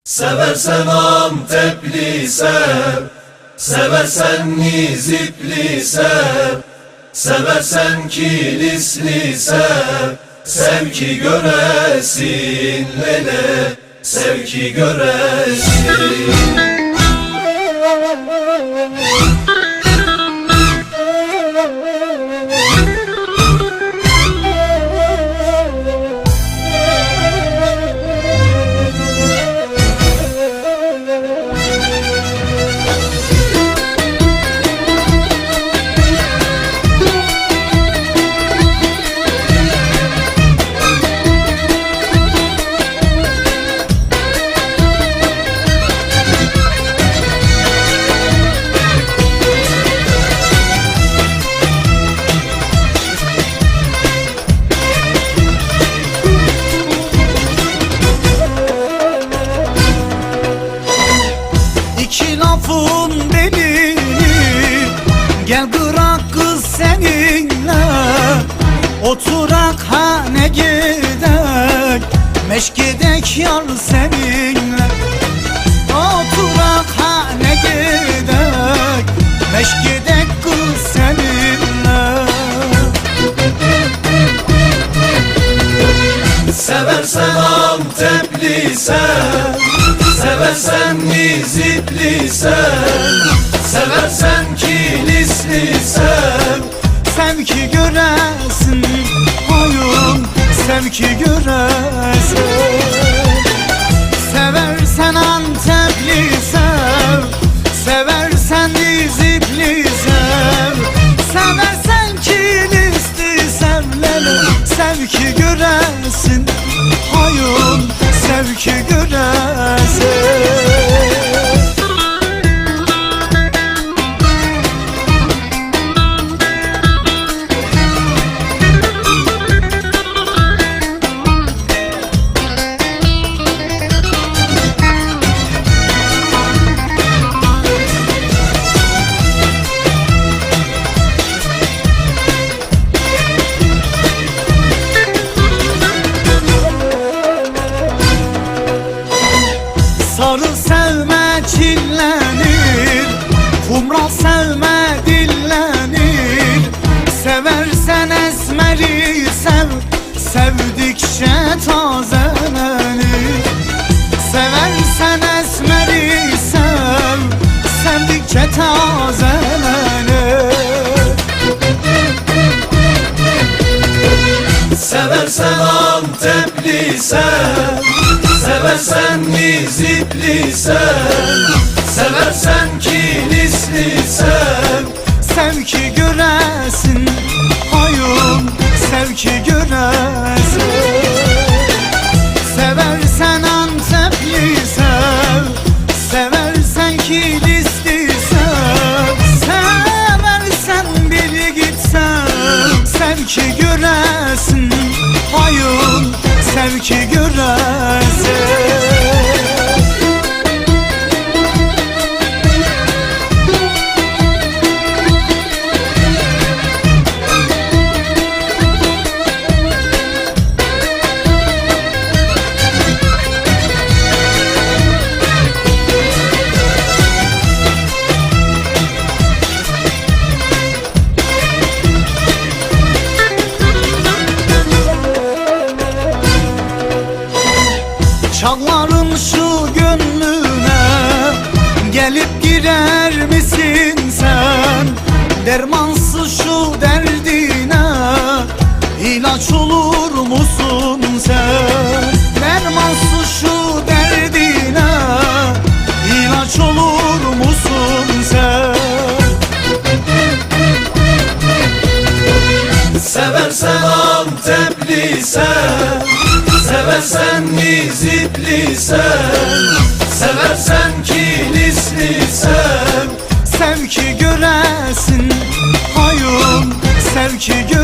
Seversen Antepli sev, seversen Nizipli sev, seversen Kilisli sev, sev ki göresin lele, sev ki göresin. Lafın belini gel bırak kız seninle, oturak hane gidek, meşgedek yar seninle. Oturak hane gidek, meşgedek kız seninle. Seversen Antepli sev, seversen Nizipli sev, seversen Kilisli sev, sev ki göresin oyun, sev ki göresin. Seversen Antepli sev, seversen Nizipli sev, seversen Kilisli sev lele, sev ki göresin oyun, sev ki göresin. Sarı sevme çillenir, kumral sevme dillenir. Seversen esmeri sev, sevdikçe tazelenir. Seversen esmeri sev, sevdikçe tazelenir. Seversen Antepli sev, seversen Nizipli sev, seversen Kilisli sev, sev ki göresin oyun, sev ki göresin. Seversen Antepli sev, seversen Kilisli sev, seversen Bilgit sev, sev ki göresin oyun, sev ki göresin. Çağlarım şu gönlüne, gelip girer misin sen? Dermansız şu derdine, ilaç olur musun sen? Dermansız şu derdine, ilaç olur musun sen? seversen Antepli sev, seversen Nizipli sev, seversen Kilisli sev, sev ki göresin oyun, sev ki göresin.